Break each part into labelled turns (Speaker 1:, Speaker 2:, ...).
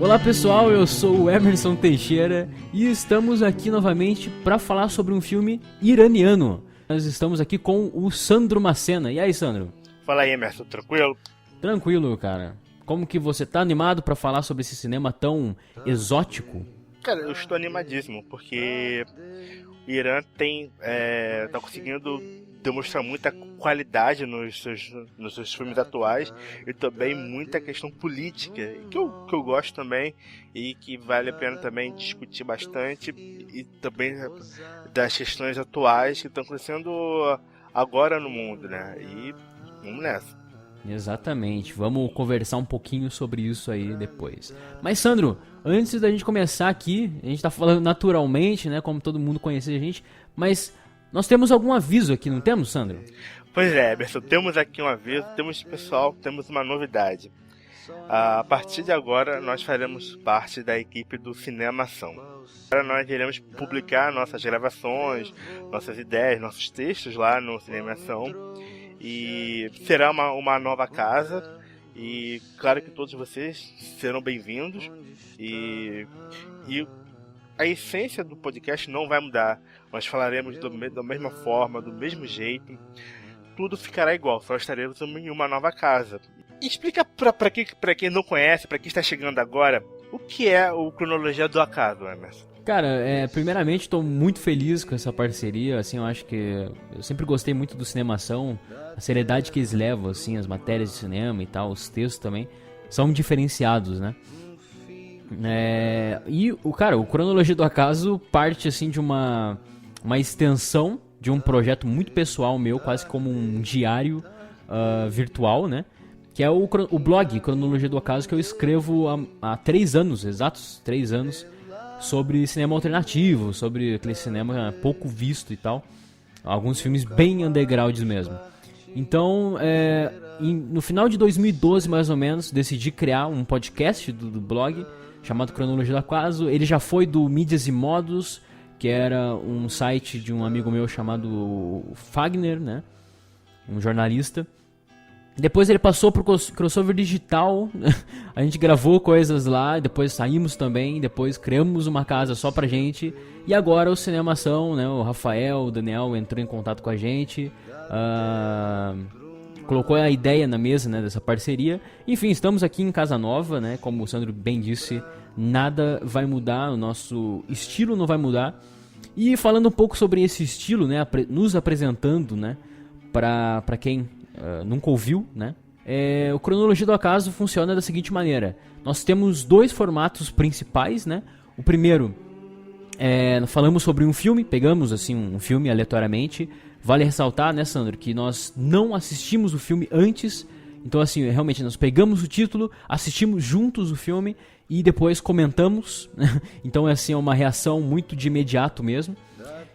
Speaker 1: Olá pessoal, eu sou o Emerson Teixeira e estamos aqui novamente para falar sobre um filme iraniano. Nós estamos aqui com o Sandro Macena. E aí, Sandro?
Speaker 2: Fala aí, Emerson, tranquilo?
Speaker 1: Tranquilo, cara. Como que você tá animado para falar sobre esse cinema tão exótico?
Speaker 2: Cara, eu estou animadíssimo, porque o Irã tá conseguindo demonstrar muita qualidade nos seus filmes atuais e também muita questão política, que eu gosto também e que vale a pena também discutir bastante, e também das questões atuais que estão acontecendo agora no mundo, né? E vamos nessa.
Speaker 1: Exatamente, vamos conversar um pouquinho sobre isso aí depois. Mas Sandro, antes da gente começar aqui, a gente tá falando naturalmente, né, como todo mundo conhece a gente, mas nós temos algum aviso aqui, não temos, Sandro?
Speaker 2: Pois é, Emerson, temos aqui um aviso, temos uma novidade. A partir de agora, nós faremos parte da equipe do Cinemação. Agora nós iremos publicar nossas gravações, nossas ideias, nossos textos lá no Cinemação. E será uma nova casa. E claro que todos vocês serão bem-vindos. E a essência do podcast não vai mudar. Nós falaremos da mesma forma, do mesmo jeito. Tudo ficará igual, só estaremos em uma nova casa. Explica pra quem não conhece, pra quem está chegando agora, o que é o Cronologia do Acaso, Emerson?
Speaker 1: Cara, primeiramente estou muito feliz com essa parceria, assim, eu acho que eu sempre gostei muito do Cinemação, a seriedade que eles levam, assim, as matérias de cinema e tal, os textos também, são diferenciados, né? E o Cronologia do Acaso parte, assim, de uma extensão de um projeto muito pessoal meu, quase como um diário virtual, né? Que é o blog Cronologia do Acaso, que eu escrevo há 3 anos, exatos 3 anos, sobre cinema alternativo, sobre aquele cinema pouco visto e tal. Alguns filmes bem undergrounds mesmo. Então, no final de 2012, mais ou menos, decidi criar um podcast do blog, chamado Cronologia do Acaso. Ele já foi do Mídias e Modos, que era um site de um amigo meu chamado Fagner, né? Um jornalista. Depois ele passou pro Crossover Digital, a gente gravou coisas lá, depois saímos também, depois criamos uma casa só pra gente, e agora o Cinemação, né, o Rafael, o Daniel entrou em contato com a gente, colocou a ideia na mesa, né, dessa parceria. Enfim, estamos aqui em casa nova, né, como o Sandro bem disse, nada vai mudar, o nosso estilo não vai mudar. E falando um pouco sobre esse estilo, né, nos apresentando, né, pra quem nunca ouviu, né? O Cronologia do Acaso funciona da seguinte maneira: nós temos 2 formatos principais, né? O primeiro falamos sobre um filme, pegamos assim um filme aleatoriamente. Vale ressaltar, né, Sandro, que nós não assistimos o filme antes. Então, assim, realmente nós pegamos o título, assistimos juntos o filme e depois comentamos. Então, assim, é uma reação muito de imediato mesmo.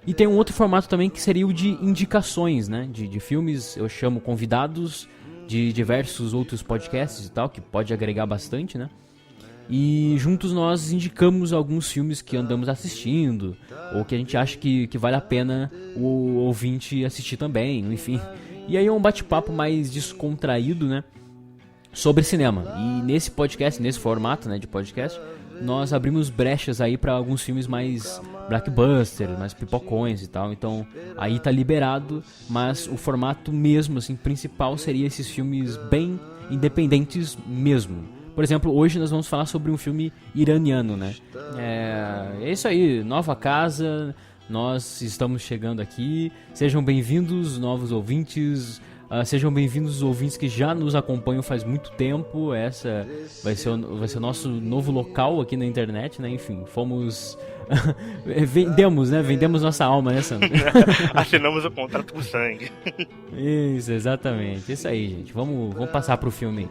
Speaker 1: E tem um outro formato também que seria o de indicações, né? De filmes, eu chamo convidados de diversos outros podcasts e tal, que pode agregar bastante, né? E juntos nós indicamos alguns filmes que andamos assistindo, ou que a gente acha que vale a pena o ouvinte assistir também, enfim. E aí é um bate-papo mais descontraído, né? Sobre cinema. E nesse podcast, nesse formato, né, de podcast, nós abrimos brechas aí para alguns filmes mais blockbuster, mais pipocões e tal. Então aí tá liberado, mas o formato mesmo, assim, principal seria esses filmes bem independentes mesmo. Por exemplo, hoje nós vamos falar sobre um filme iraniano, né? É isso aí, nova casa, nós estamos chegando aqui. Sejam bem-vindos, novos ouvintes. Sejam bem-vindos os ouvintes que já nos acompanham faz muito tempo. Essa vai ser o nosso novo local aqui na internet, né? Enfim, fomos... vendemos, né? Vendemos nossa alma, né, Sandro?
Speaker 2: Assinamos o contrato com sangue.
Speaker 1: Isso, exatamente. Isso aí, gente. Vamos passar pro filme.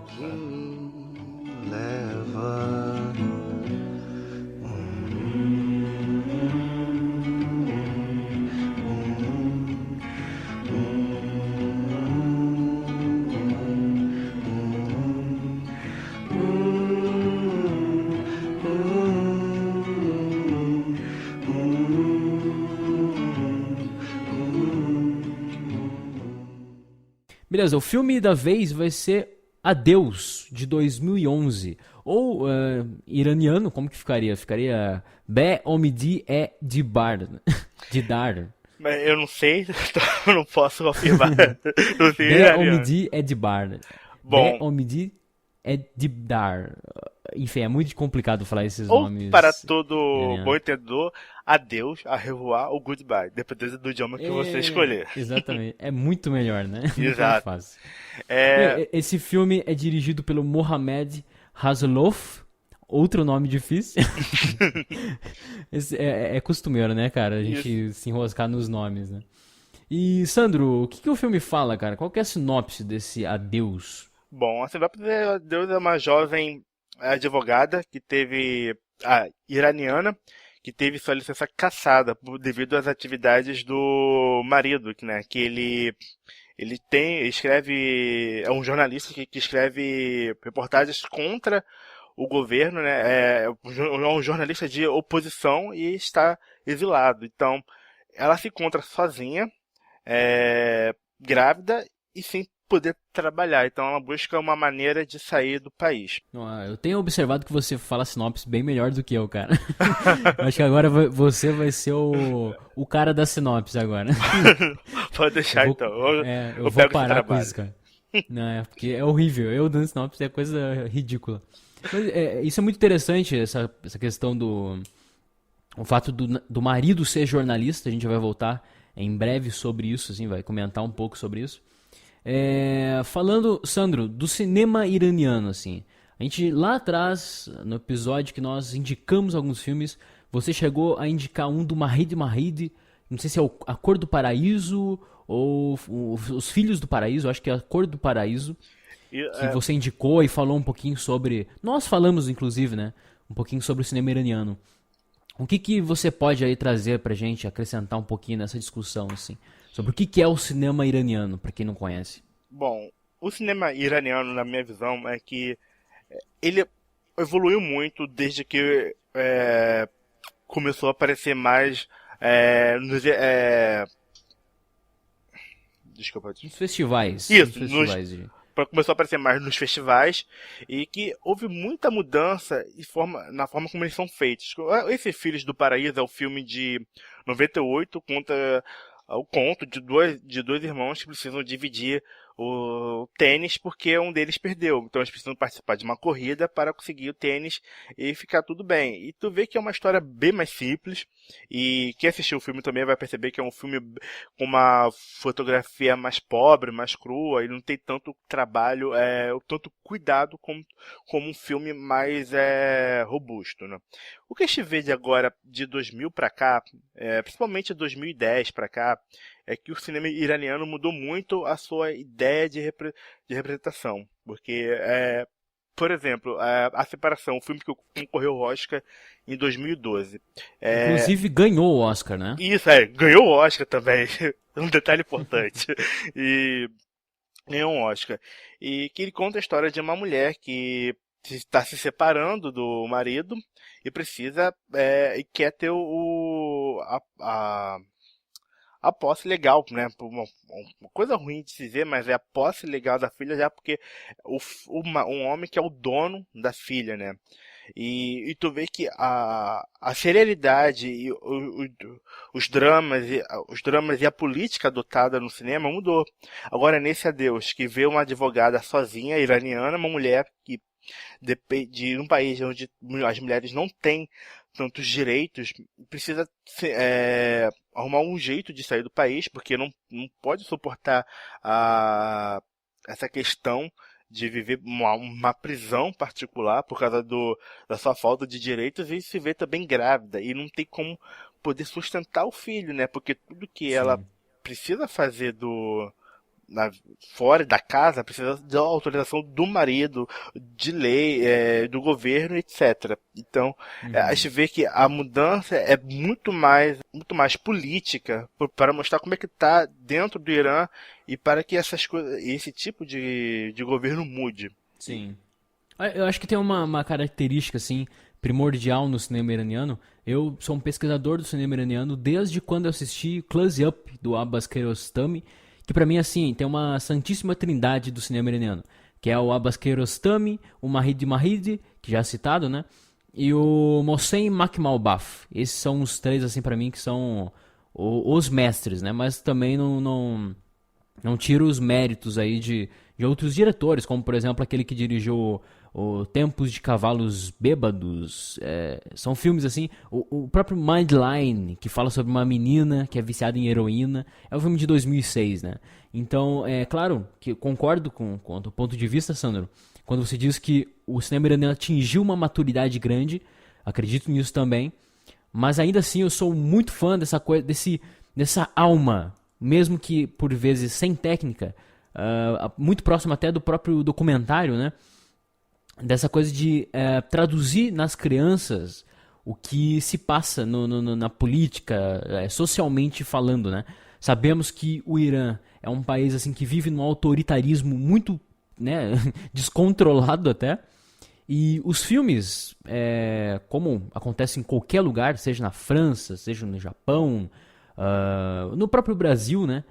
Speaker 1: Beleza, o filme da vez vai ser Adeus, de 2011. Ou iraniano, como que ficaria? Ficaria Be Omidi e Didar. Didar.
Speaker 2: Mas eu não sei, então eu não posso afirmar. Não sei
Speaker 1: Be
Speaker 2: iraniano.
Speaker 1: Omidi e Didar. Be
Speaker 2: Bom,
Speaker 1: Omidi e Didar. Enfim, é muito complicado falar esses
Speaker 2: ou
Speaker 1: nomes.
Speaker 2: para todo
Speaker 1: iranianos.
Speaker 2: bom entendedor, adeus, a revoar ou goodbye, dependendo do idioma que você escolher.
Speaker 1: Exatamente. É muito melhor, né? Muito mais
Speaker 2: Exato.
Speaker 1: fácil.
Speaker 2: É,
Speaker 1: Esse filme é dirigido pelo Mohamed Hasselhoff, outro nome difícil. É costumeiro, né, cara? A gente se enroscar nos nomes, né? E, Sandro, o que que o filme fala, cara? Qual que é a sinopse desse Adeus?
Speaker 2: bom, a sinopse de Adeus é uma jovem advogada que teve, iraniana, que teve sua licença cassada devido às atividades do marido, né, que ele escreve, é um jornalista que escreve reportagens contra o governo, né? É um jornalista de oposição e está exilado. Então, ela se encontra sozinha, grávida e sem poder trabalhar. Então, ela busca uma maneira de sair do país.
Speaker 1: Eu tenho observado que você fala sinopse bem melhor do que eu, cara. Acho que agora você vai ser o cara da sinopse agora.
Speaker 2: Pode deixar,
Speaker 1: Eu
Speaker 2: então.
Speaker 1: eu
Speaker 2: Eu
Speaker 1: vou
Speaker 2: pego esse
Speaker 1: parar com
Speaker 2: trabalho.
Speaker 1: isso, cara. Não, porque é horrível. Eu dando sinopse é coisa ridícula. Mas, isso é muito interessante, essa questão o fato do marido ser jornalista. A gente vai voltar em breve sobre isso, assim, vai comentar um pouco sobre isso. Falando, Sandro, do cinema iraniano, assim. A gente lá atrás, no episódio que nós indicamos alguns filmes, você chegou a indicar um do Mahid, não sei se é A Cor do Paraíso ou Os Filhos do Paraíso, acho que é A Cor do Paraíso,
Speaker 2: E,
Speaker 1: que você indicou e falou um pouquinho sobre. Nós falamos, inclusive, né? Um pouquinho sobre o cinema iraniano. O que que você pode aí trazer pra gente, acrescentar um pouquinho nessa discussão, assim, sobre o que que é o cinema iraniano, pra quem não conhece?
Speaker 2: bom, o cinema iraniano, na minha visão, é que ele evoluiu muito desde que começou a aparecer mais desculpa.
Speaker 1: Nos festivais. Nos
Speaker 2: Isso,
Speaker 1: festivais de...
Speaker 2: começou a aparecer mais nos festivais e que houve muita mudança na forma como eles são feitos. Esse Filhos do Paraíso é o filme de 98, conta o conto de dois irmãos que precisam dividir o tênis porque um deles perdeu. Então eles precisam participar de uma corrida para conseguir o tênis e ficar tudo bem. E tu vê que é uma história bem mais simples e quem assistiu o filme também vai perceber que é um filme com uma fotografia mais pobre, mais crua e não tem tanto trabalho, tanto cuidado como um filme mais robusto, né? O que a gente vê de agora, de 2000 para cá, principalmente 2010 para cá, é que o cinema iraniano mudou muito a sua ideia de representação. Porque, por exemplo, A Separação, um filme que concorreu ao Oscar em 2012.
Speaker 1: Inclusive ganhou o Oscar, né?
Speaker 2: Isso, ganhou o Oscar também. Um detalhe importante. E ganhou um Oscar. E que ele conta a história de uma mulher que está se separando do marido e precisa e quer ter a posse legal, né? Uma coisa ruim de se dizer, mas é a posse legal da filha já porque um homem que é o dono da filha, né? E tu vê que a serialidade e os dramas e a política adotada no cinema mudou. Agora nesse Adeus, que vê uma advogada sozinha, iraniana, uma mulher que de um país onde as mulheres não têm tantos direitos, precisa arrumar um jeito de sair do país, porque não pode suportar essa questão de viver uma prisão particular por causa da sua falta de direitos e se vê também grávida e não tem como poder sustentar o filho, né? Porque tudo que ela
Speaker 1: Sim.
Speaker 2: precisa fazer fora da casa precisa da autorização do marido, de lei, do governo, etc. Então, a
Speaker 1: Uhum.
Speaker 2: gente vê que a mudança é muito mais política para mostrar como é que está dentro do Irã e para que essas coisas, esse tipo de governo mude.
Speaker 1: Sim. Eu acho que tem uma característica, assim, primordial no cinema iraniano. Eu sou um pesquisador do cinema iraniano desde quando eu assisti Close Up, do Abbas Kiarostami, que pra mim, assim, tem uma santíssima trindade do cinema iraniano, que é o Abbas Kiarostami, o Mahdi Mahdi, que já é citado, né? E o Mohsen Makhmalbaf. Esses são os três, assim, pra mim, que são os mestres, né? Mas também não tiro os méritos aí de outros diretores, como, por exemplo, aquele que dirigiu o Tempos de Cavalos Bêbados. São filmes, assim... O próprio Mindline, que fala sobre uma menina que é viciada em heroína, é um filme de 2006, né? Então, é claro que eu concordo com o ponto de vista, Sandro, quando você diz que o cinema iraniano atingiu uma maturidade grande, acredito nisso também, mas ainda assim eu sou muito fã dessa coisa, dessa alma, mesmo que por vezes sem técnica, muito próximo até do próprio documentário, né? Dessa coisa de traduzir nas crianças o que se passa na política, socialmente falando, né? Sabemos que o Irã é um país assim que vive num autoritarismo muito, né, descontrolado até. E os filmes, como acontece em qualquer lugar, seja na França, seja no Japão, no próprio Brasil, né?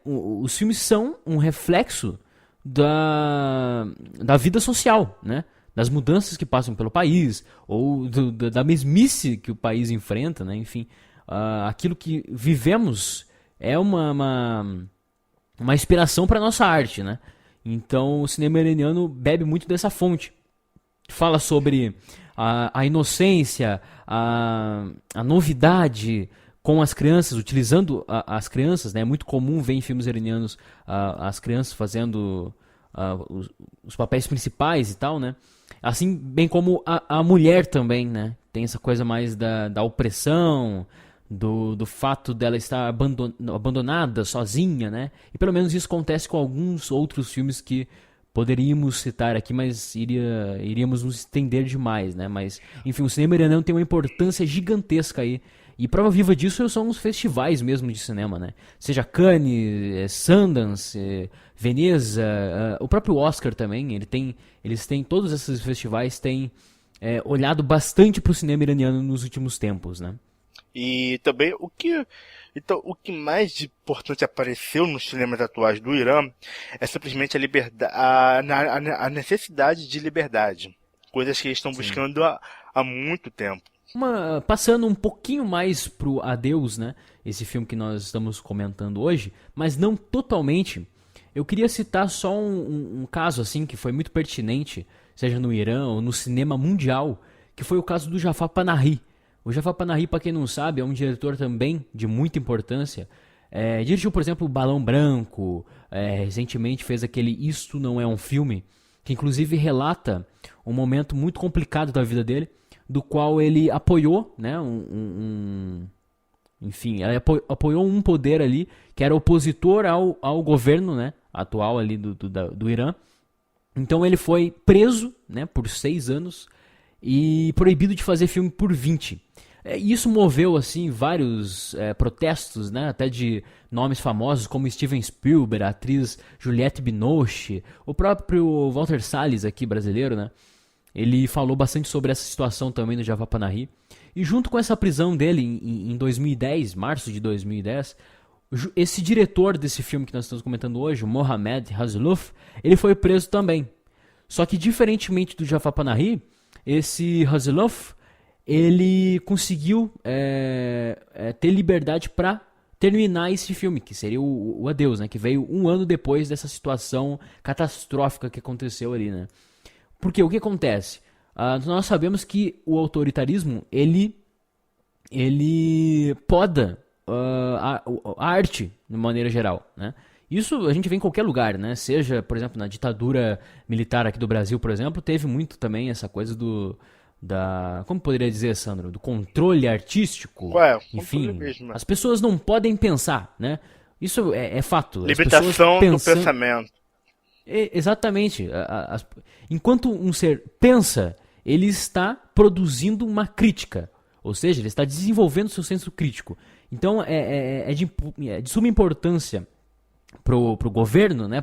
Speaker 1: Os filmes são um reflexo da vida social, né? Das mudanças que passam pelo país, ou da mesmice que o país enfrenta, né? Enfim, aquilo que vivemos é uma inspiração para nossa arte, né? Então o cinema iraniano bebe muito dessa fonte. Fala sobre a inocência, a novidade com as crianças, utilizando as crianças, né? É muito comum ver em filmes iranianos as crianças fazendo os papéis principais e tal, né? Assim, bem como a mulher também, né? Tem essa coisa mais da opressão, do fato dela estar abandonada, sozinha, né? E pelo menos isso acontece com alguns outros filmes que poderíamos citar aqui, mas iríamos nos estender demais, né? Mas, enfim, o cinema iraniano tem uma importância gigantesca aí. E prova viva disso são os festivais mesmo de cinema, né? Seja Cannes, Sundance, Veneza, o próprio Oscar também. Todos esses festivais têm olhado bastante para o cinema iraniano nos últimos tempos, né?
Speaker 2: E também o que mais de importante apareceu nos cinemas atuais do Irã é simplesmente a necessidade de liberdade. Coisas que eles estão buscando há muito tempo.
Speaker 1: Passando um pouquinho mais pro Adeus, né? Esse filme que nós estamos comentando hoje, mas não totalmente. Eu queria citar só um caso assim que foi muito pertinente, seja no Irã ou no cinema mundial, que foi o caso do Jafar Panahi. O Jafar Panahi, para quem não sabe, é um diretor também de muita importância. Dirigiu, por exemplo, o Balão Branco, recentemente fez aquele Isto Não É Um Filme, que inclusive relata um momento muito complicado da vida dele, do qual ele apoiou, né, enfim, ele apoiou um poder ali que era opositor ao governo, né, atual ali do Irã. Então ele foi preso, né, por 6 anos e proibido de fazer filme por 20. Isso moveu assim vários protestos, né, até de nomes famosos como Steven Spielberg, a atriz Juliette Binoche, o próprio Walter Salles aqui brasileiro, né? Ele falou bastante sobre essa situação também do Jafar Panahi. E junto com essa prisão dele em 2010, março de 2010, esse diretor desse filme que nós estamos comentando hoje, o Mohamed Rasuluf, ele foi preso também. Só que diferentemente do Jafar Panahi, esse Rasuluf, ele conseguiu ter liberdade para terminar esse filme, que seria o Adeus, né? Que veio 1 ano depois dessa situação catastrófica que aconteceu ali, né? Porque o que acontece? Nós sabemos que o autoritarismo, ele poda a arte, de maneira geral, né? Isso a gente vê em qualquer lugar, né? Seja, por exemplo, na ditadura militar aqui do Brasil, por exemplo, teve muito também essa coisa como poderia dizer, Sandro? Do controle artístico. Enfim, mesmo. As pessoas não podem pensar, né? Isso é fato.
Speaker 2: Limitação do pensamento.
Speaker 1: Exatamente. Enquanto um ser pensa, ele está produzindo uma crítica. Ou seja, ele está desenvolvendo seu senso crítico. Então, é de suma importância pro governo, né,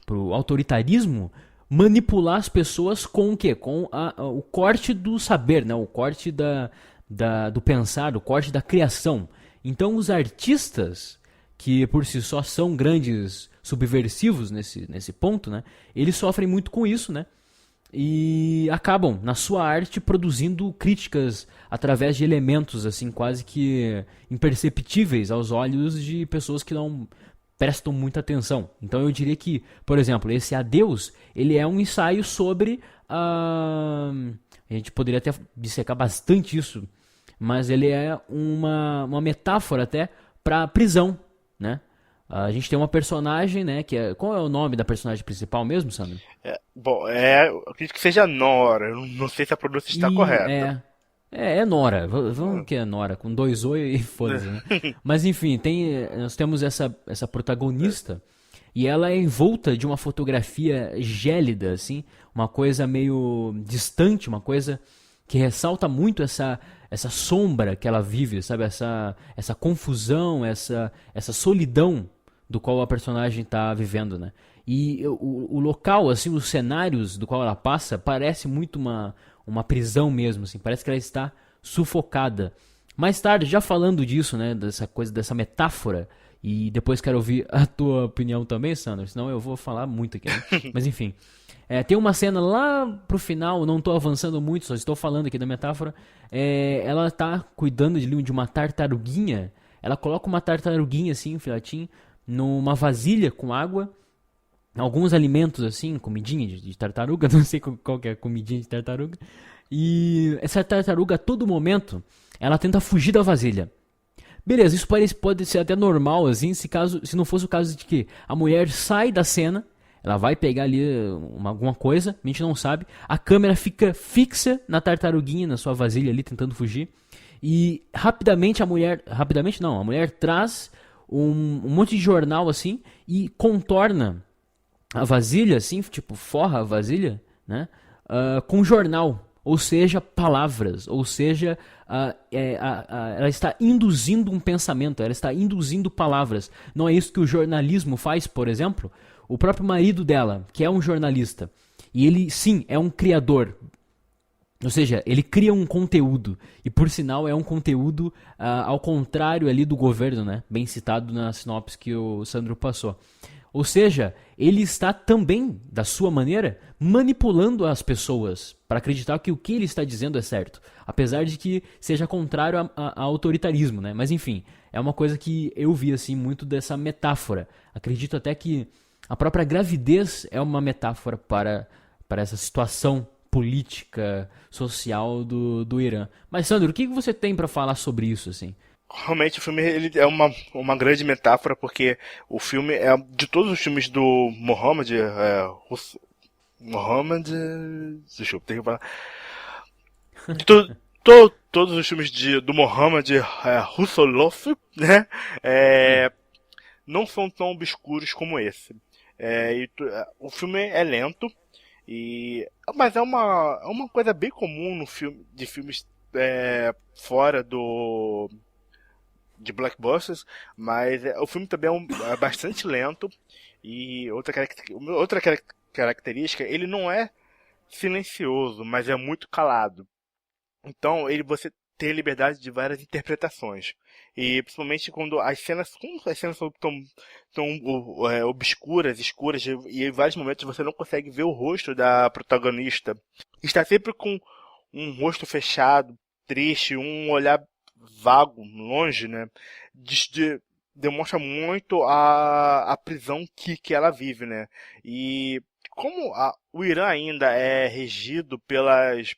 Speaker 1: pro autoritarismo, manipular as pessoas com o quê? Com o corte do saber, né? O corte do pensar, o corte da criação. Então, os artistas, que por si só são grandes subversivos nesse ponto, né? Eles sofrem muito com isso, né? E acabam, na sua arte, produzindo críticas através de elementos, assim, quase que imperceptíveis aos olhos de pessoas que não prestam muita atenção. Então eu diria que, por exemplo, esse Adeus, ele é um ensaio sobre a gente poderia até dissecar bastante isso, mas ele é uma metáfora até para prisão, né? A gente tem uma personagem, né, que é... Qual é o nome da personagem principal mesmo, Sandro?
Speaker 2: Bom, eu acredito que seja Nora. Eu não sei se a pronúncia está
Speaker 1: E
Speaker 2: correta.
Speaker 1: é Nora. Vamos que é Nora, com dois oi e foda-se, né? Mas enfim, nós temos essa protagonista e ela é envolta de uma fotografia gélida, assim, uma coisa meio distante, uma coisa que ressalta muito essa sombra que ela vive, sabe? Essa confusão, essa solidão do qual a personagem está vivendo, né? E o local, assim, os cenários do qual ela passa, parece muito uma prisão mesmo, assim. Parece que ela está sufocada. Mais tarde, já falando disso, né? Dessa coisa, dessa metáfora, e depois quero ouvir a tua opinião também, Sandro, senão eu vou falar muito aqui, né? Mas enfim. Tem uma cena lá pro final, não estou avançando muito, só estou falando aqui da metáfora. Ela está cuidando de uma tartaruguinha. Ela coloca uma tartaruguinha assim, um filhotinho, numa vasilha com água, alguns alimentos assim, comidinha de tartaruga, não sei qual que é a comidinha de tartaruga. E essa tartaruga, a todo momento, ela tenta fugir da vasilha. Beleza, isso pode ser até normal, assim, se não fosse o caso de que a mulher sai da cena, ela vai pegar ali alguma coisa, a gente não sabe, a câmera fica fixa na tartaruguinha, na sua vasilha ali, tentando fugir, e rapidamente a mulher traz um monte de jornal, assim, e contorna a vasilha, assim, tipo, forra a vasilha, né, com jornal. Ou seja, palavras, ou seja, ela está induzindo um pensamento, ela está induzindo palavras. Não é isso que o jornalismo faz, por exemplo? O próprio marido dela, que é um jornalista, e ele, sim, é um criador. Ou seja, ele cria um conteúdo, e por sinal é um conteúdo ao contrário ali do governo, né? Bem citado na sinopse que o Sandro passou. Ou seja, ele está também, da sua maneira, manipulando as pessoas para acreditar que o que ele está dizendo é certo. Apesar de que seja contrário a autoritarismo, né? Mas enfim, é uma coisa que eu vi assim muito dessa metáfora. Acredito até que a própria gravidez é uma metáfora para essa situação política, social do Irã. Mas Sandro, o que você tem para falar sobre isso, assim?
Speaker 2: Realmente o filme ele é uma grande metáfora, porque o filme é de todos os filmes do Mohammed, Mohammed, deixa eu ter que falar. De todos os filmes do Mohammed Russolov, né? Não são tão obscuros como esse. O filme é lento, mas é uma coisa bem comum no filme, de filmes fora de blockbusters, mas o filme também é bastante lento, e outra característica, ele não é silencioso, mas é muito calado. Então você tem a liberdade de várias interpretações. E principalmente quando as cenas são tão obscuras, escuras, e em vários momentos você não consegue ver o rosto da protagonista. Está sempre com um rosto fechado, triste, um olhar vago, longe, né? Demonstra muito a prisão que ela vive, né? E como o Irã ainda é regido pelas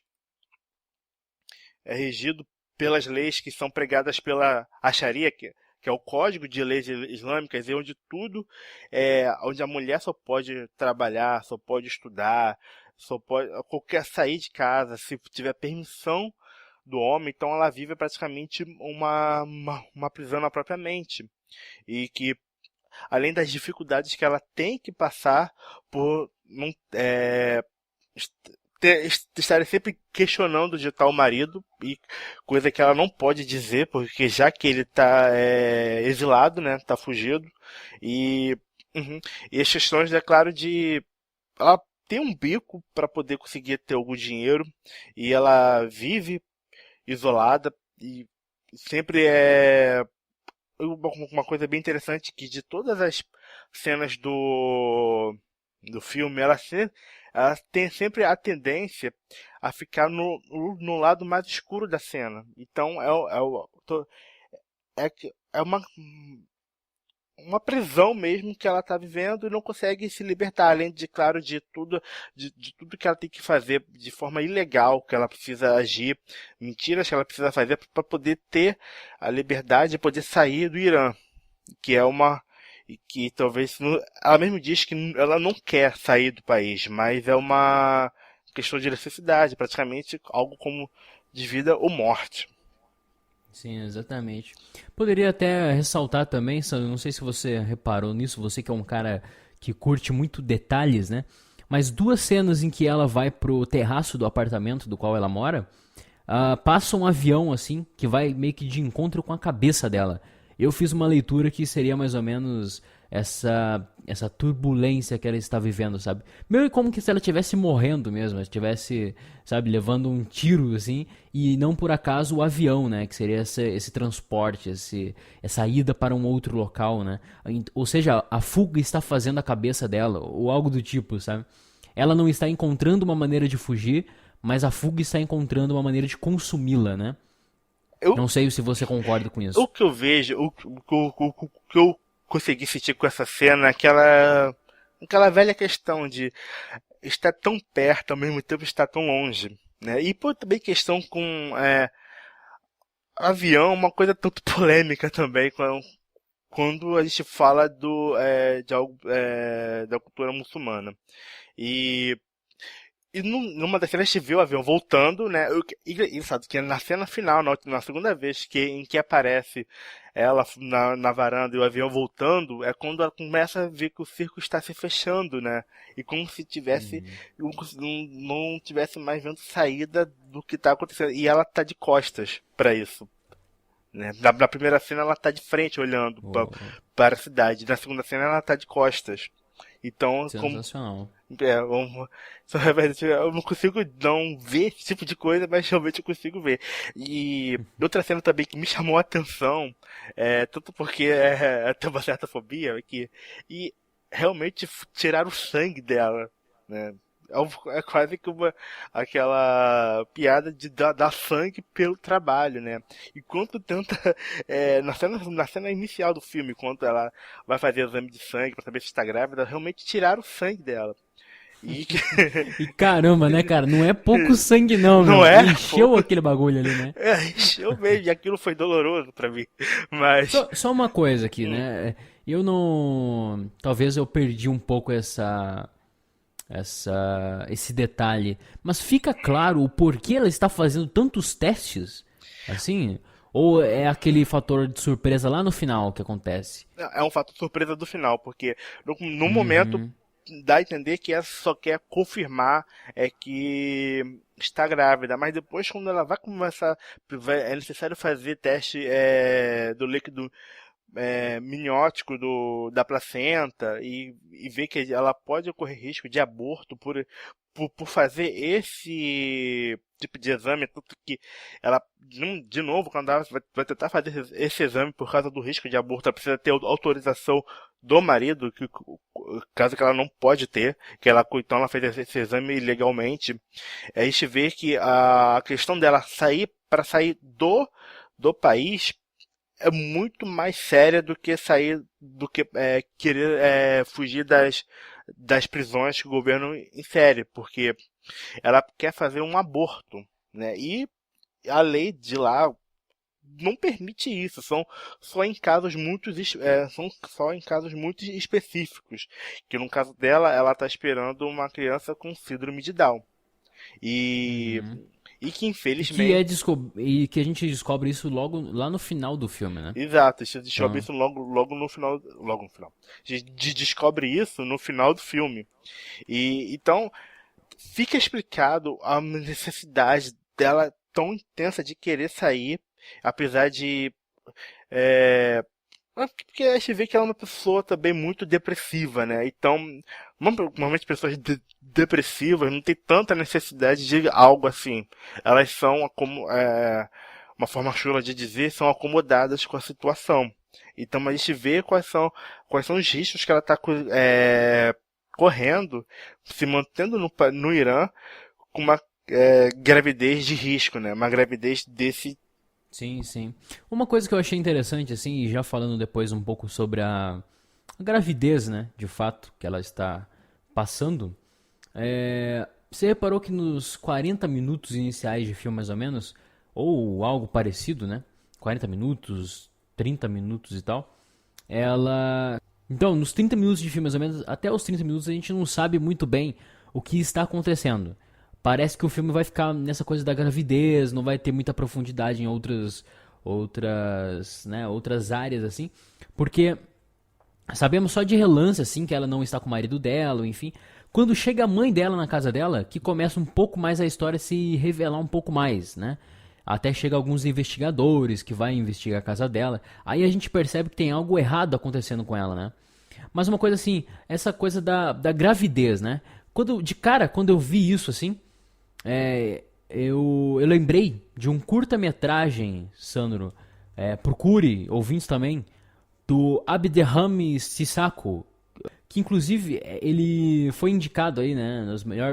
Speaker 2: leis que são pregadas pela Sharia, que é o Código de Leis Islâmicas, e onde onde a mulher só pode trabalhar, só pode estudar, só pode sair de casa se tiver permissão do homem. Então ela vive praticamente uma prisão na própria mente, e que além das dificuldades que ela tem que passar por não estar sempre questionando de tal marido, e coisa que ela não pode dizer, porque já que ele está exilado, né, está fugido, e, e as questões, é claro, ela tem um bico para poder conseguir ter algum dinheiro, e ela vive isolada, e sempre uma coisa bem interessante que de todas as cenas do filme, ela tem sempre a tendência a ficar no lado mais escuro da cena. Então é uma prisão mesmo que ela está vivendo e não consegue se libertar, além de, claro, de tudo que ela tem que fazer de forma ilegal, que ela precisa agir, mentiras que ela precisa fazer para poder ter a liberdade de poder sair do Irã, que é uma e que talvez ela mesmo diz que ela não quer sair do país, mas é uma questão de necessidade, praticamente algo como de vida ou morte.
Speaker 1: Sim, exatamente. Poderia até ressaltar também, Sandro, não sei se você reparou nisso, você que é um cara que curte muito detalhes, né? Mas duas cenas em que ela vai pro terraço do apartamento do qual ela mora, passa um avião assim, que vai meio que de encontro com a cabeça dela. Eu fiz uma leitura que seria mais ou menos essa turbulência que ela está vivendo, sabe? Meio como que se ela estivesse morrendo mesmo, estivesse, sabe, levando um tiro, assim, e não por acaso o avião, né? Que seria esse transporte, essa ida para um outro local, né? Ou seja, a fuga está fazendo a cabeça dela, ou algo do tipo, sabe? Ela não está encontrando uma maneira de fugir, mas a fuga está encontrando uma maneira de consumi-la, né?
Speaker 2: Eu,
Speaker 1: Não sei se você concorda com
Speaker 2: o
Speaker 1: isso.
Speaker 2: que eu vejo, o que eu consegui sentir com essa cena, é aquela velha questão de estar tão perto, ao mesmo tempo estar tão longe, né? E pô, também questão com avião, uma coisa tanto polêmica também, quando a gente fala de algo da cultura muçulmana. E numa das cenas a gente vê o avião voltando, né? E sabe que na cena final, na segunda vez em que aparece ela na varanda e o avião voltando, é quando ela começa a ver que o circo está se fechando, né? E como se tivesse não tivesse mais vendo saída do que está acontecendo. E ela tá de costas para isso. Né? Na primeira cena ela tá de frente olhando
Speaker 1: Oh,
Speaker 2: para a cidade. Na segunda cena ela tá de costas. Então, como
Speaker 1: sensacional.
Speaker 2: eu não consigo não ver esse tipo de coisa, mas realmente eu consigo ver. E outra cena também que me chamou a atenção, tanto porque tem uma certa fobia, e realmente tirar o sangue dela, né? É quase que aquela piada de dar sangue pelo trabalho, né? Enquanto tenta, na cena inicial do filme, quando ela vai fazer o exame de sangue pra saber se está grávida, realmente tiraram o sangue dela. E que
Speaker 1: E caramba, né, cara? Não é pouco sangue não,
Speaker 2: não
Speaker 1: meu.
Speaker 2: é?
Speaker 1: Encheu aquele bagulho ali, né?
Speaker 2: Encheu mesmo, e aquilo foi doloroso pra mim. Mas,
Speaker 1: Só uma coisa aqui, né? Eu não... Talvez eu perdi um pouco esse detalhe. Mas fica claro o porquê ela está fazendo tantos testes? Assim? Ou é aquele fator de surpresa lá no final que acontece?
Speaker 2: é um fato surpresa do final, porque no momento
Speaker 1: Uhum.
Speaker 2: dá a entender que ela só quer confirmar que está grávida, mas depois quando ela vai começar, é necessário fazer teste do líquido miniótico da placenta e ver que ela pode ocorrer risco de aborto por fazer esse tipo de exame, tanto que ela, de novo, quando ela vai tentar fazer esse exame por causa do risco de aborto, ela precisa ter autorização do marido, caso que ela não pode ter, então ela fez esse exame ilegalmente. A gente vê que a questão dela sair do país é muito mais séria do que querer fugir das prisões que o governo insere, porque ela quer fazer um aborto, né? E a lei de lá não permite isso, são só em casos muito específicos, que no caso dela, ela está esperando uma criança com síndrome de Down. E,
Speaker 1: Uhum.
Speaker 2: e que
Speaker 1: E que
Speaker 2: infelizmente.
Speaker 1: e que a gente descobre isso logo lá no final do filme, né?
Speaker 2: Exato, a gente descobre
Speaker 1: Então,
Speaker 2: isso logo no final. Logo no final. A gente descobre isso no final do filme. E então fica explicado a necessidade dela tão intensa de querer sair, apesar de. É, porque a gente vê que ela é uma pessoa também muito depressiva, né? Então, normalmente pessoas depressivas não têm tanta necessidade de algo assim. Elas são como uma forma chula de dizer, são acomodadas com a situação. Então a gente vê quais são os riscos que ela está correndo, se mantendo no Irã com uma gravidez de risco, né? Uma gravidez desse.
Speaker 1: Sim, sim. Uma coisa que eu achei interessante, assim, e já falando depois um pouco sobre a gravidez, né, de fato, que ela está passando, você reparou que nos 40 minutos iniciais de filme, mais ou menos, ou algo parecido, né, 40 minutos, 30 minutos e tal, ela... Então, nos 30 minutos de filme, mais ou menos, até os 30 minutos a gente não sabe muito bem o que está acontecendo. Parece que o filme vai ficar nessa coisa da gravidez, não vai ter muita profundidade em outras áreas, assim, porque sabemos só de relance, assim, que ela não está com o marido dela, enfim. Quando chega a mãe dela na casa dela, que começa um pouco mais a história se revelar um pouco mais, né? Até chega alguns investigadores que vai investigar a casa dela. Aí a gente percebe que tem algo errado acontecendo com ela, né? Mas uma coisa assim, essa coisa da gravidez, né? Quando eu vi isso, assim, eu lembrei de um curta-metragem, Sandro. Procure, ouvintes também, do Abderrame Sissako, que inclusive ele foi indicado aí, né,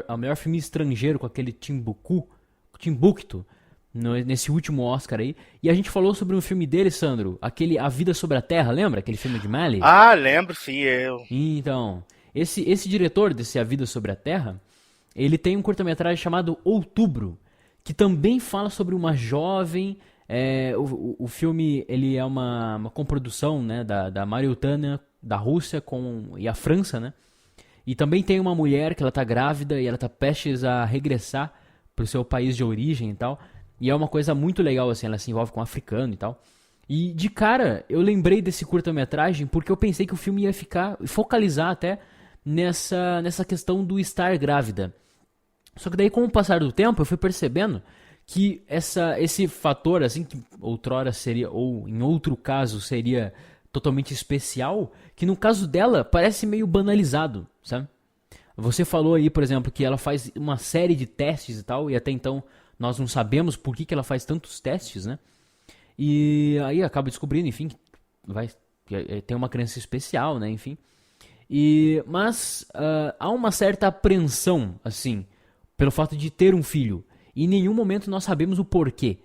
Speaker 1: ao melhor filme estrangeiro com aquele Timbuktu, nesse último Oscar aí. E a gente falou sobre um filme dele, Sandro, aquele A Vida Sobre a Terra, lembra? Aquele filme de Mali?
Speaker 2: Ah, lembro, sim, eu.
Speaker 1: Então, esse diretor desse A Vida Sobre a Terra, ele tem um curta-metragem chamado Outubro, que também fala sobre uma jovem. O filme ele é uma coprodução, né, da Mariutânia, da Rússia e a França, né? E também tem uma mulher que ela tá grávida e ela tá prestes a regressar pro seu país de origem e tal. E é uma coisa muito legal, assim, ela se envolve com um africano e tal. E de cara, eu lembrei desse curta-metragem porque eu pensei que o filme ia focalizar até nessa questão do estar grávida. Só que daí, com o passar do tempo, eu fui percebendo que esse fator, assim, que outrora seria, ou em outro caso seria totalmente especial, que no caso dela parece meio banalizado, sabe? Você falou aí, por exemplo, que ela faz uma série de testes e tal, e até então nós não sabemos por que ela faz tantos testes, né? E aí acaba descobrindo, enfim, que tem uma criança especial, né? Enfim. Mas há uma certa apreensão, assim, pelo fato de ter um filho. E em nenhum momento nós sabemos o porquê.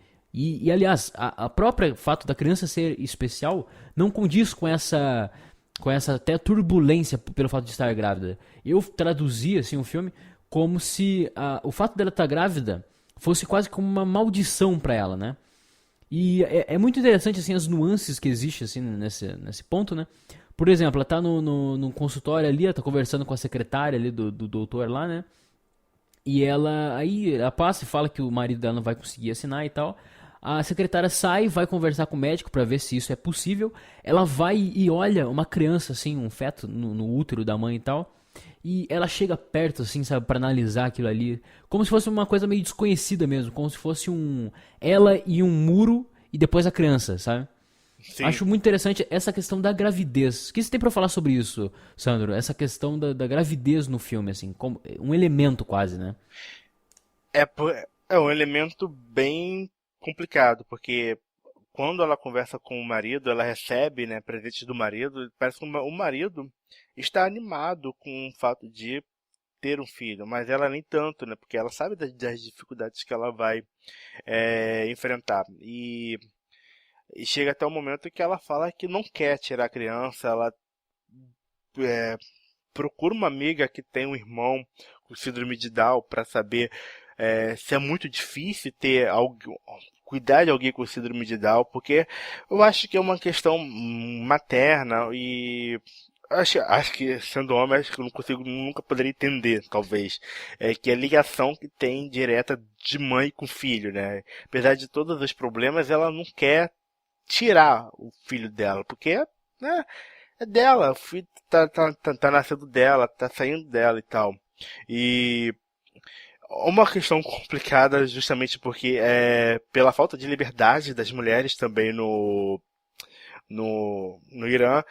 Speaker 1: Aliás, a própria fato da criança ser especial não condiz com essa até turbulência pelo fato de estar grávida. Eu traduzi assim o filme como se o fato dela estar grávida fosse quase como uma maldição para ela, né? E é muito interessante assim as nuances que existem assim nesse ponto, né? Por exemplo, ela tá no consultório ali, ela tá conversando com a secretária ali do doutor lá, né? E ela passa e fala que o marido dela não vai conseguir assinar e tal. A secretária sai, vai conversar com o médico para ver se isso é possível. Ela vai e olha uma criança, assim, um feto no útero da mãe e tal. E ela chega perto, assim, sabe, para analisar aquilo ali. Como se fosse uma coisa meio desconhecida mesmo. Como se fosse ela e um muro e depois a criança, sabe? Sim. Acho muito interessante essa questão da gravidez. O que você tem pra falar sobre isso, Sandro? Essa questão da gravidez no filme, assim, como um elemento quase, né?
Speaker 2: É um elemento bem complicado, porque quando ela conversa com o marido, ela recebe, né, presentes do marido, parece que o marido está animado com o fato de ter um filho, mas ela nem tanto, né, porque ela sabe das dificuldades que ela vai enfrentar. E chega até o momento que ela fala que não quer tirar a criança, ela procura uma amiga que tem um irmão com síndrome de Down para saber se é muito difícil cuidar de alguém com síndrome de Down, porque eu acho que é uma questão materna e acho que sendo homem, acho que eu nunca poderia entender, talvez, que é a ligação que tem direta de mãe com filho, né? Apesar de todos os problemas, ela não quer tirar o filho dela, porque né, é dela, o filho tá nascendo dela, tá saindo dela e tal. E uma questão complicada justamente porque pela falta de liberdade das mulheres também no Irã.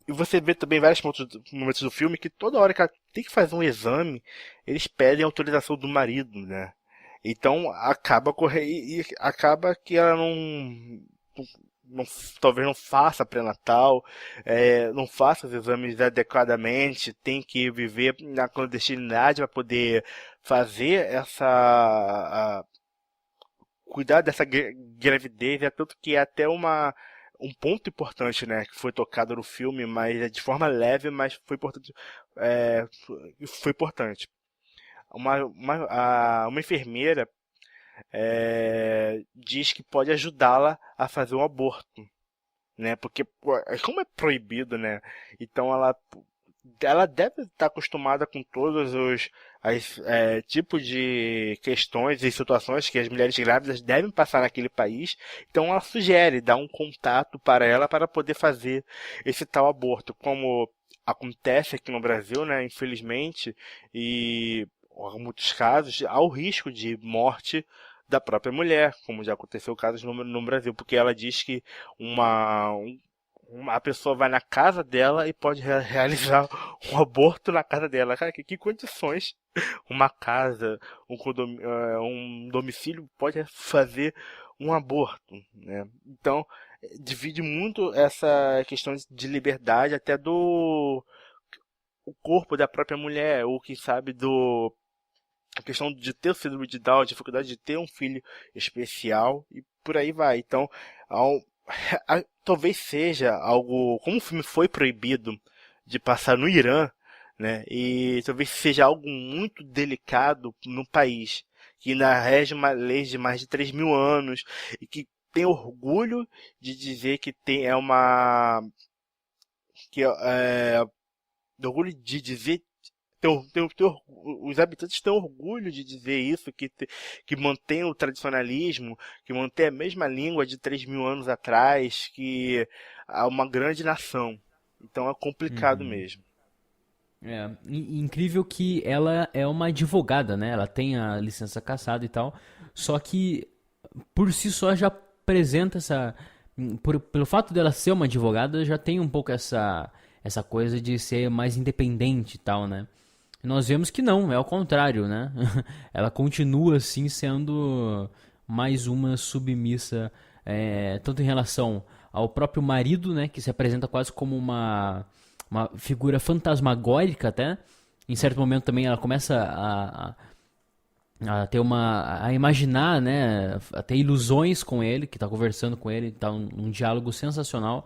Speaker 2: E você vê também vários momentos do filme que toda hora que ela tem que fazer um exame, eles pedem autorização do marido, né? Então acaba que ela talvez não faça pré-natal, não faça os exames adequadamente, tem que viver na clandestinidade para poder fazer cuidar dessa gravidez, tanto que é até um ponto importante, né, que foi tocado no filme, mas de forma leve, mas foi importante. Foi importante. Uma enfermeira diz que pode ajudá-la a fazer um aborto, né? Porque como é proibido, né? Então ela deve estar acostumada com todos os tipos de questões e situações que as mulheres grávidas devem passar naquele país. Então ela sugere dar um contato para ela para poder fazer esse tal aborto, como acontece aqui no Brasil, né? Infelizmente, e em muitos casos há o risco de morte da própria mulher, como já aconteceu casos no Brasil, porque ela diz que a pessoa vai na casa dela e pode realizar um aborto na casa dela. Cara, que condições uma casa, um domicílio pode fazer um aborto, né? Então, divide muito essa questão de liberdade até do o corpo da própria mulher, ou quem sabe a questão de ter o síndrome de Down, a dificuldade de ter um filho especial e por aí vai. Então, talvez seja algo, como o filme foi proibido de passar no Irã, né? E talvez seja algo muito delicado no país, que ainda rege uma lei de mais de 3.000 anos e que tem orgulho de dizer que orgulho de dizer os habitantes têm orgulho de dizer isso, que mantém o tradicionalismo, que mantém a mesma língua de 3.000 anos atrás, que é uma grande nação. Então é complicado mesmo.
Speaker 1: Incrível que ela é uma advogada, né? Ela tem a licença cassada e tal, só que por si só já apresenta pelo fato dela ser uma advogada, já tem um pouco essa coisa de ser mais independente e tal, né? Nós vemos que não, é ao contrário, né? Ela continua assim sendo mais uma submissa, tanto em relação ao próprio marido, né? Que se apresenta quase como uma figura fantasmagórica até. Em certo momento também ela começa a ter a imaginar, né? A ter ilusões com ele, que está conversando com ele, tá um diálogo sensacional.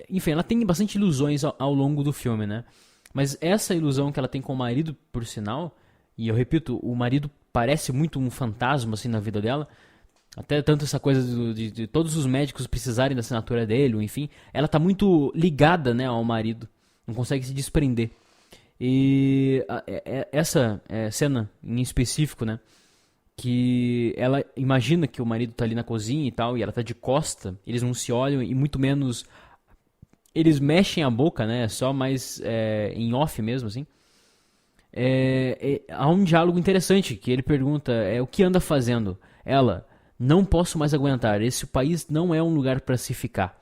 Speaker 1: Enfim, ela tem bastante ilusões ao longo do filme, né? Mas essa ilusão que ela tem com o marido, por sinal, e eu repito, o marido parece muito um fantasma assim na vida dela, até tanto essa coisa de todos os médicos precisarem da assinatura dele, enfim, ela tá muito ligada, né, ao marido, não consegue se desprender. E essa cena em específico, né, que ela imagina que o marido tá ali na cozinha e tal, e ela tá de costa, eles não se olham e muito menos eles mexem a boca, né? Só mais em off mesmo, assim. Há um diálogo interessante que ele pergunta: o que anda fazendo? Ela: não posso mais aguentar. Esse país não é um lugar para se ficar.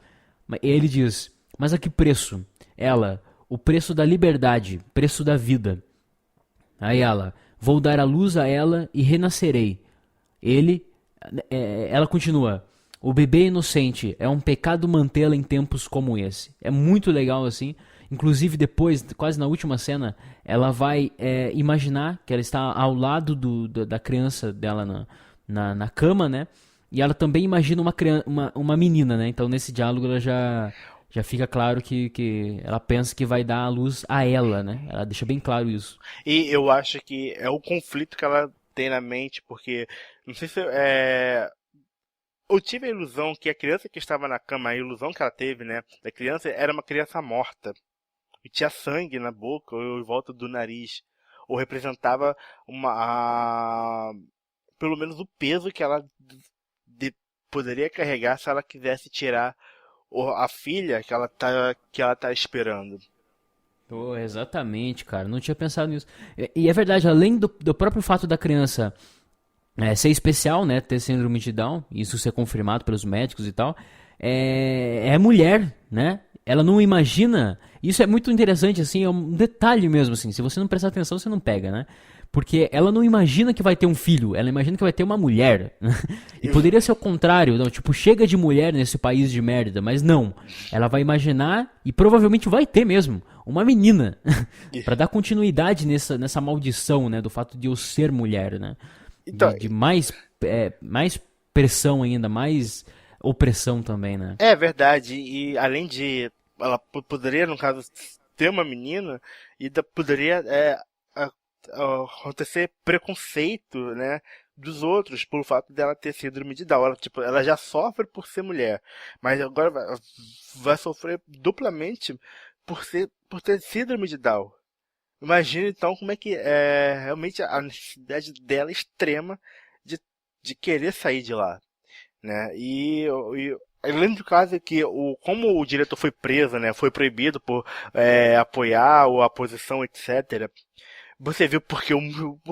Speaker 1: Ele diz: mas a que preço? Ela: o preço da liberdade, preço da vida. Aí ela: vou dar a luz a ela e renascerei. Ela continua: o bebê inocente, é um pecado mantê-la em tempos como esse. É muito legal assim. Inclusive depois, quase na última cena, ela vai imaginar que ela está ao lado da criança dela na cama, né? E ela também imagina uma menina, né? Então nesse diálogo ela já fica claro que ela pensa que vai dar a luz a ela, né? Ela deixa bem claro isso.
Speaker 2: E eu acho que é o conflito que ela tem na mente, porque não sei se eu tive a ilusão que a criança que estava na cama, a ilusão que ela teve, né, da criança, era uma criança morta. E tinha sangue na boca ou em volta do nariz. Ou representava pelo menos o peso que ela poderia carregar se ela quisesse tirar a filha que ela tá esperando.
Speaker 1: Exatamente, cara. Não tinha pensado nisso. E é verdade, além do próprio fato da criança ser especial, né, ter síndrome de Down, isso ser confirmado pelos médicos e tal, é mulher, né? Ela não imagina. Isso é muito interessante, assim, é um detalhe mesmo, assim. Se você não prestar atenção, você não pega, né? Porque ela não imagina que vai ter um filho, ela imagina que vai ter uma mulher. E poderia ser o contrário, não, tipo, chega de mulher nesse país de merda, mas não. Ela vai imaginar, e provavelmente vai ter mesmo, uma menina. Pra dar continuidade nessa maldição, né, do fato de eu ser mulher, né.
Speaker 2: Então,
Speaker 1: De mais pressão ainda, mais opressão também, né.
Speaker 2: é verdade, e além de ela poderia, no caso, ter uma menina, e poderia acontecer preconceito, né, dos outros pelo fato dela ter síndrome de Down. Ela, tipo, ela já sofre por ser mulher, mas agora vai sofrer duplamente por ter síndrome de Down. Imagina então como é que é realmente a necessidade dela extrema de, de querer sair de lá, né? E além do caso é que como o diretor foi preso, né, foi proibido por apoiar a posição, etc. Você viu por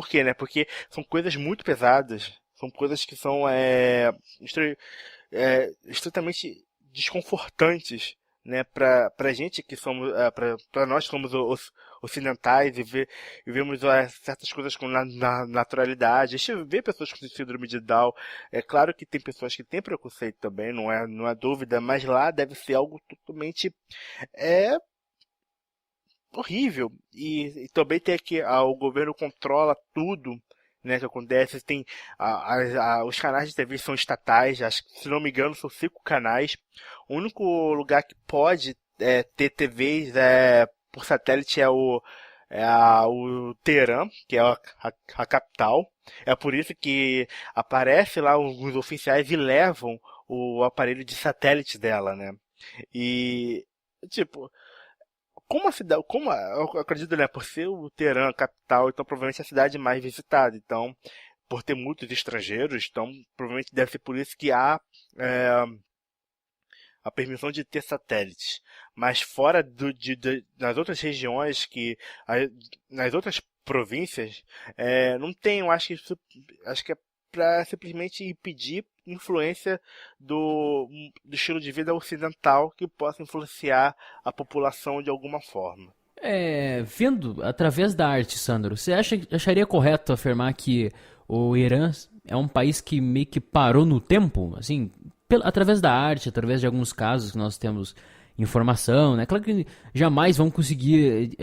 Speaker 2: quê, né? Porque são coisas muito pesadas, são coisas que são estritamente desconfortantes, né, pra gente que somos, pra nós que somos ocidentais e vemos certas coisas com naturalidade. A gente vê pessoas com síndrome de Down. É claro que tem pessoas que têm preconceito também, não é dúvida, mas lá deve ser algo totalmente é, horrível. E também tem que o governo controla tudo, né, que acontece. Tem os canais de TV são estatais, acho que, se não me engano, são 5 canais. O único lugar que pode ter TVs por satélite o Teherã, que é a capital. É por isso que aparece lá os oficiais e levam o aparelho de satélite dela, né? E, tipo, como a cidade, eu acredito, né, por ser o Teherã a capital, então provavelmente é a cidade mais visitada. Então, por ter muitos estrangeiros, então provavelmente deve ser por isso que há é, a permissão de ter satélites. Mas fora nas outras regiões nas outras províncias, não tem. Eu acho que é para simplesmente impedir influência do estilo de vida ocidental que possa influenciar a população de alguma forma.
Speaker 1: Vendo através da arte, Sandro, você acharia correto afirmar que o Irã é um país que meio que parou no tempo, assim, através da arte, através de alguns casos que nós temos informação, né? Claro que jamais vão conseguir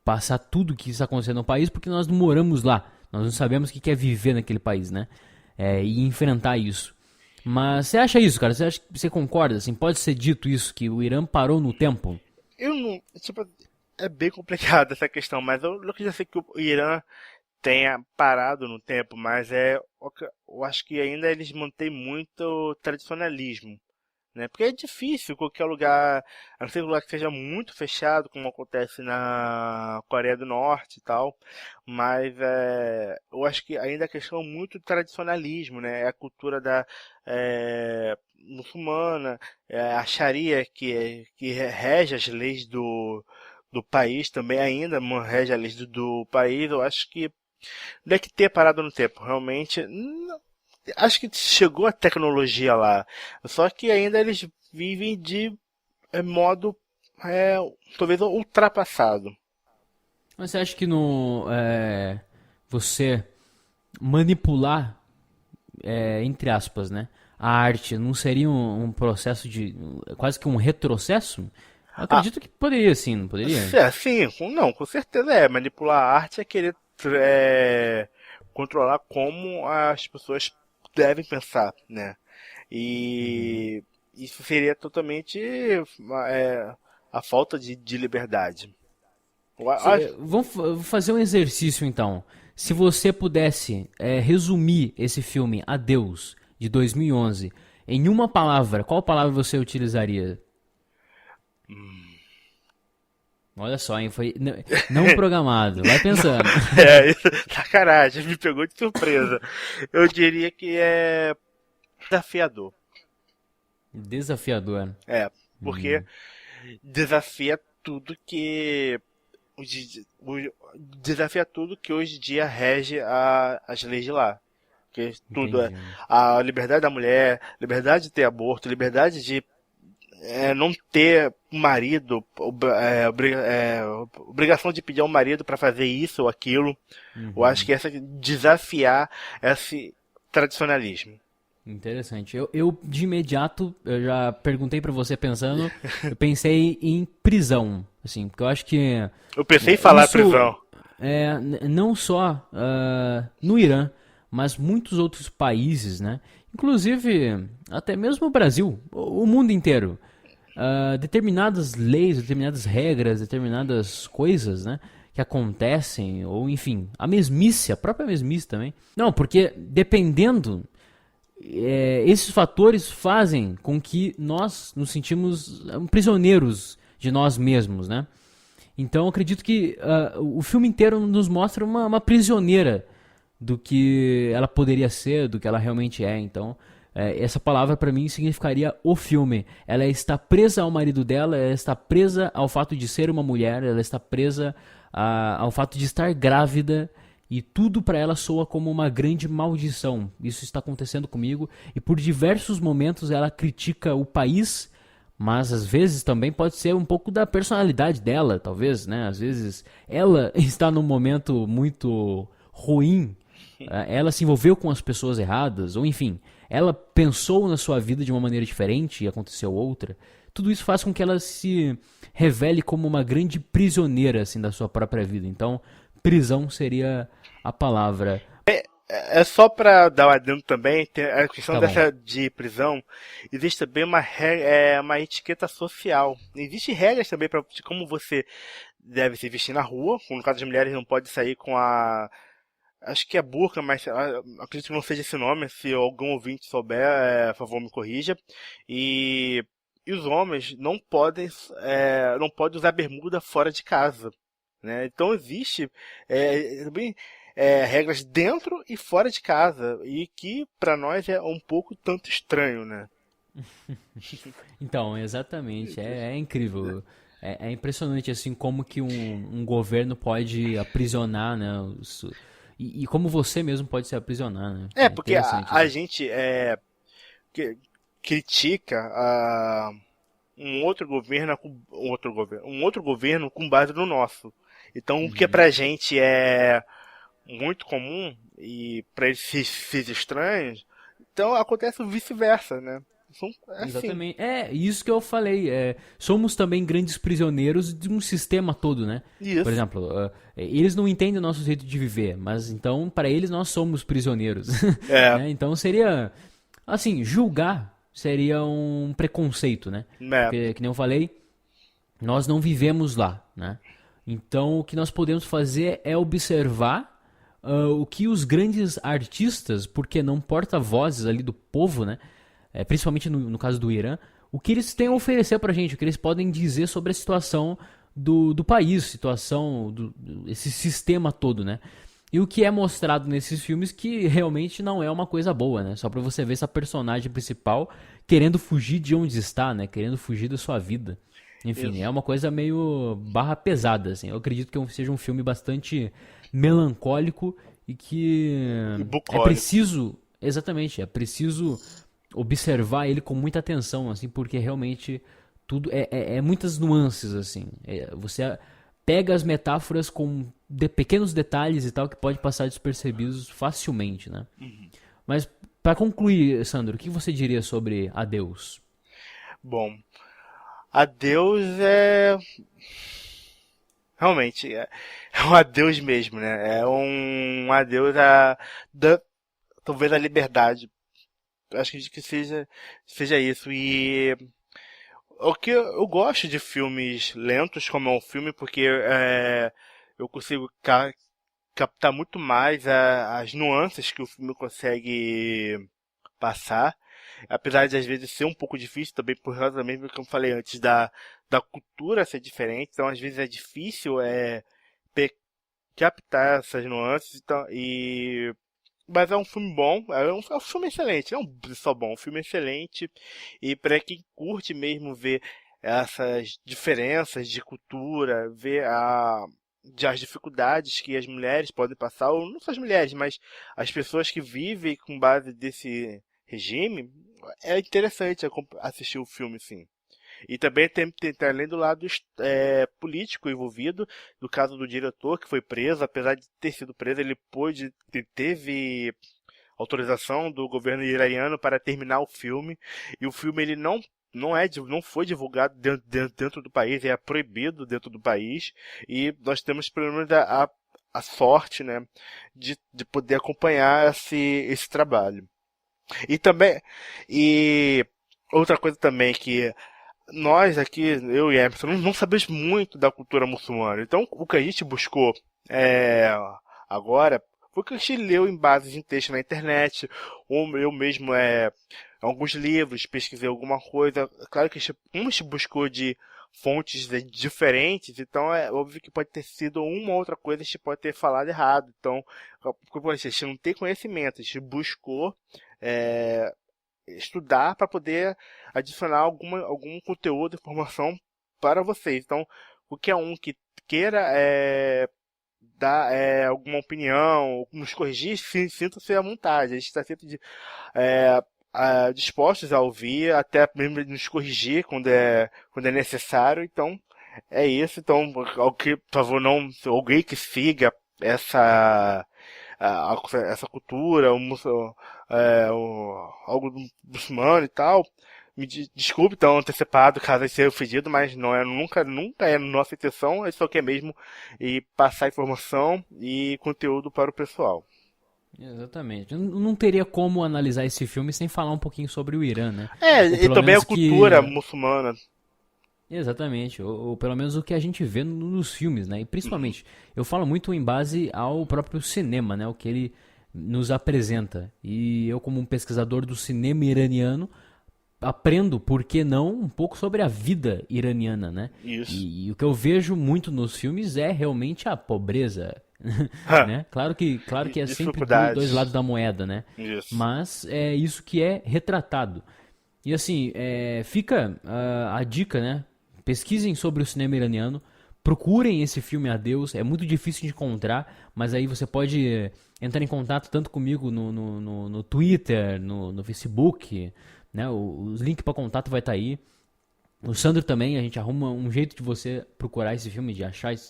Speaker 1: passar tudo que está acontecendo no país, porque nós não moramos lá, nós não sabemos o que é viver naquele país, né? E enfrentar isso. Mas você acha isso, cara? Você concorda? Assim, pode ser dito isso, que o Irã parou no tempo?
Speaker 2: Eu não. Tipo, é bem complicada essa questão, mas eu já sei que o Irã tenha parado no tempo, mas eu acho que ainda eles mantêm muito tradicionalismo, né? Porque é difícil qualquer lugar, a não ser um lugar que seja muito fechado, como acontece na Coreia do Norte e tal, mas eu acho que ainda é questão muito tradicionalismo, né? É a cultura muçulmana, a Sharia que rege as leis do país também ainda rege as leis do país. Eu acho que deve ter parado no tempo, realmente. Acho que chegou a tecnologia lá. Só que ainda eles vivem de modo talvez ultrapassado.
Speaker 1: Mas você acha que você manipular, entre aspas, né, a arte não seria um processo de quase que um retrocesso? Eu
Speaker 2: Ah,
Speaker 1: acredito que poderia sim, não poderia?
Speaker 2: sim, não, com certeza manipular a arte é querer controlar como as pessoas devem pensar, né?
Speaker 1: Uhum.
Speaker 2: E isso seria totalmente a falta de liberdade.
Speaker 1: Vamos fazer um exercício então. Se você pudesse resumir esse filme Adeus, de 2011, em uma palavra, qual palavra você utilizaria? Olha só, hein? Foi não programado. Vai pensando.
Speaker 2: Isso, sacanagem, me pegou de surpresa. Eu diria que é desafiador.
Speaker 1: Desafiador.
Speaker 2: Porque desafia tudo desafia tudo que hoje em dia rege as leis de lá. Que tudo
Speaker 1: Entendi.
Speaker 2: a liberdade da mulher, liberdade de ter aborto, liberdade de não ter um marido, obrigação de pedir ao marido para fazer isso ou aquilo. Eu acho que desafiar esse tradicionalismo.
Speaker 1: Interessante. Eu de imediato, eu já perguntei pra você pensando, eu pensei em prisão, assim, porque eu acho que
Speaker 2: Eu pensei em falar
Speaker 1: isso
Speaker 2: prisão.
Speaker 1: não só no Irã, mas muitos outros países, né? Inclusive até mesmo o Brasil, o mundo inteiro. Determinadas leis, determinadas regras, determinadas coisas, né? Que acontecem, ou enfim, a mesmice, a própria mesmice também. Não, porque dependendo esses fatores fazem com que nós nos sentimos prisioneiros de nós mesmos, né? Então eu acredito que o filme inteiro nos mostra uma prisioneira do que ela poderia ser, do que ela realmente é. Então essa palavra para mim significaria o filme. Ela está presa ao marido dela, ela está presa ao fato de ser uma mulher, ela está presa ao fato de estar grávida. E tudo para ela soa como uma grande maldição. Isso está acontecendo comigo. E por diversos momentos ela critica o país, mas às vezes também pode ser um pouco da personalidade dela, talvez, né? Às vezes ela está num momento muito ruim. Ela se envolveu com as pessoas erradas, ou enfim, ela pensou na sua vida de uma maneira diferente e aconteceu outra. Tudo isso faz com que ela se revele como uma grande prisioneira assim, da sua própria vida. Então, prisão seria a palavra.
Speaker 2: É só para dar um adendo também, tem a questão
Speaker 1: Tá bom.
Speaker 2: dessa de prisão, existe também uma etiqueta social. Existem regras também de como você deve se vestir na rua. No caso das mulheres não pode sair com acho que é burca, mas acredito que não seja esse nome. Se algum ouvinte souber, por favor me corrija. E os homens não podem usar bermuda fora de casa, né? Então existe também regras dentro e fora de casa e que para nós é um pouco tanto estranho, né?
Speaker 1: Então, exatamente, é incrível. É impressionante assim como que um governo pode aprisionar, né? E como você mesmo pode se aprisionar, né? É
Speaker 2: Porque
Speaker 1: interessante
Speaker 2: a
Speaker 1: assim.
Speaker 2: gente que- critica um outro governo com base no nosso. Então o que
Speaker 1: Uhum.
Speaker 2: pra gente é muito comum e para eles se estranhos, então acontece o vice-versa, né? É assim.
Speaker 1: Exatamente. É isso que eu falei. Somos também grandes prisioneiros de um sistema todo, né? Por
Speaker 2: Isso.
Speaker 1: exemplo, eles não entendem o nosso jeito de viver, mas então para eles nós somos prisioneiros,
Speaker 2: É,
Speaker 1: né? Então seria, assim, julgar seria um preconceito, né?
Speaker 2: né?
Speaker 1: Porque, que nem eu falei, nós não vivemos lá, né? Então o que nós podemos fazer é observar o que os grandes artistas, porque não porta-vozes ali do povo, né? Principalmente no caso do Irã, o que eles têm a oferecer pra gente, o que eles podem dizer sobre a situação do país, situação, esse sistema todo, né? E o que é mostrado nesses filmes que realmente não é uma coisa boa, né? Só pra você ver essa personagem principal querendo fugir de onde está, né? Querendo fugir da sua vida. Enfim, é
Speaker 2: Isso.
Speaker 1: uma coisa meio barra pesada, assim. Eu acredito que seja um filme bastante melancólico e que
Speaker 2: E
Speaker 1: é
Speaker 2: bucólico.
Speaker 1: preciso, exatamente, é preciso observar ele com muita atenção, assim, porque realmente tudo é muitas nuances, assim. Você pega as metáforas com pequenos detalhes e tal que pode passar despercebidos facilmente, né? Mas para concluir, Sandro, o que você diria sobre Adeus?
Speaker 2: Bom, adeus é realmente é um adeus mesmo, né? É um adeus da, talvez a liberdade. Acho que seja isso. E o que eu gosto de filmes lentos, como é um filme, porque eu consigo captar muito mais as nuances que o filme consegue passar. Apesar de às vezes ser um pouco difícil também por causa mesmo que eu falei antes da cultura ser diferente, então às vezes é difícil pe- captar essas nuances mas é um filme bom, é um filme excelente, não só bom, é um filme excelente e para quem curte mesmo ver essas diferenças de cultura, ver as dificuldades que as mulheres podem passar, ou não só as mulheres, mas as pessoas que vivem com base desse regime, é interessante assistir o filme, sim. E também tem além do lado político envolvido, no caso do diretor que foi preso, apesar de ter sido preso, ele teve autorização do governo iraniano para terminar o filme, e o filme ele não foi divulgado dentro do país, é proibido dentro do país, e nós temos pelo menos a sorte, né, de poder acompanhar esse trabalho. E também, e outra coisa também que nós aqui, eu e Emerson, não sabemos muito da cultura muçulmana. Então, o que a gente buscou agora foi o que a gente leu em bases em texto na internet, ou eu mesmo, alguns livros, pesquisei alguma coisa. Claro que a gente buscou de fontes diferentes, então é óbvio que pode ter sido uma ou outra coisa, a gente pode ter falado errado. Então, a gente não tem conhecimento, a gente buscou estudar para poder adicionar algum conteúdo, informação para vocês. Então, qualquer um que queira dar alguma opinião, nos corrigir, sinta-se à vontade. A gente está sempre dispostos a ouvir, até mesmo nos corrigir quando é necessário. Então, é isso. Então, por favor, alguém que siga essa cultura, algo muçulmano e tal, me desculpe tão antecipado caso eu seja ofendido, mas nunca é nossa intenção, é só quer mesmo passar informação e conteúdo para o pessoal.
Speaker 1: Exatamente. Não teria como analisar esse filme sem falar um pouquinho sobre o Irã, né?
Speaker 2: E também a cultura muçulmana.
Speaker 1: Exatamente, ou pelo menos o que a gente vê nos filmes, né? E principalmente, eu falo muito em base ao próprio cinema, né? O que ele nos apresenta. E eu, como um pesquisador do cinema iraniano, aprendo, por que não, um pouco sobre a vida iraniana, né?
Speaker 2: Isso.
Speaker 1: E o que eu vejo muito nos filmes é realmente a pobreza, né? Claro que é sempre dois lados da moeda, né?
Speaker 2: Isso.
Speaker 1: Mas é isso que é retratado. E assim, fica a dica, né? Pesquisem sobre o cinema iraniano, procurem esse filme A Deus, é muito difícil de encontrar, mas aí você pode entrar em contato tanto comigo no Twitter, no Facebook, né? Os links para contato vai estar aí. O Sandro também, a gente arruma um jeito de você procurar esse filme, de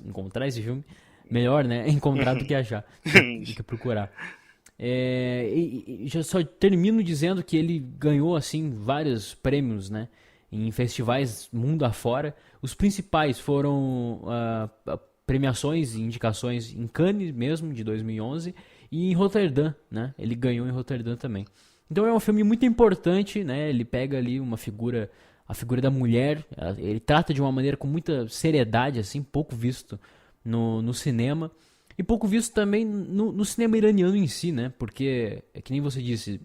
Speaker 1: encontrar esse filme. Melhor, né? Encontrar do que achar, do que procurar. E já só termino dizendo que ele ganhou assim vários prêmios, né? Em festivais mundo afora. Os principais foram premiações e indicações em Cannes mesmo, de 2011, e em Roterdã, né? Ele ganhou em Roterdã também. Então é um filme muito importante, né? Ele pega ali a figura da mulher, ele trata de uma maneira com muita seriedade, assim, pouco visto no cinema, e pouco visto também no cinema iraniano em si, né? Porque, é que nem você disse,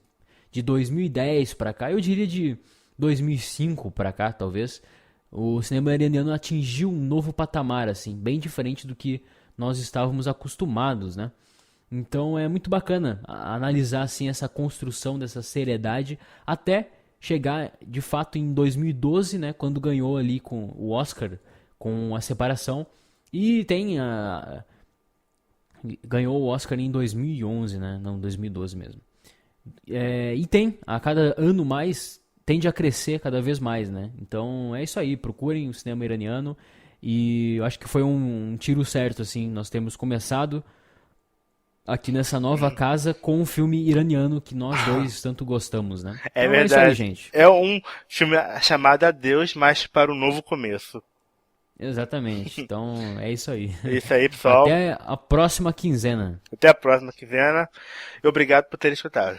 Speaker 1: de 2010 pra cá, eu diria de 2005 pra cá, talvez, o cinema iraniano atingiu um novo patamar, assim, bem diferente do que nós estávamos acostumados, né? Então é muito bacana analisar assim essa construção dessa seriedade até chegar de fato em 2012, né, quando ganhou ali com o Oscar, com A Separação, e ganhou o Oscar em 2011, né, não 2012 mesmo. E a cada ano mais tende a crescer cada vez mais, né? Então é isso aí, procurem o cinema iraniano, e eu acho que foi um tiro certo, assim. Nós temos começado aqui nessa nova casa com um filme iraniano que nós dois tanto gostamos, né?
Speaker 2: É
Speaker 1: então,
Speaker 2: verdade.
Speaker 1: É isso aí, gente.
Speaker 2: É um filme chamado A Deus, mas para um novo começo.
Speaker 1: Exatamente. Então é isso aí.
Speaker 2: É isso aí, pessoal.
Speaker 1: Até a próxima quinzena.
Speaker 2: Até a próxima quinzena. E obrigado por ter escutado.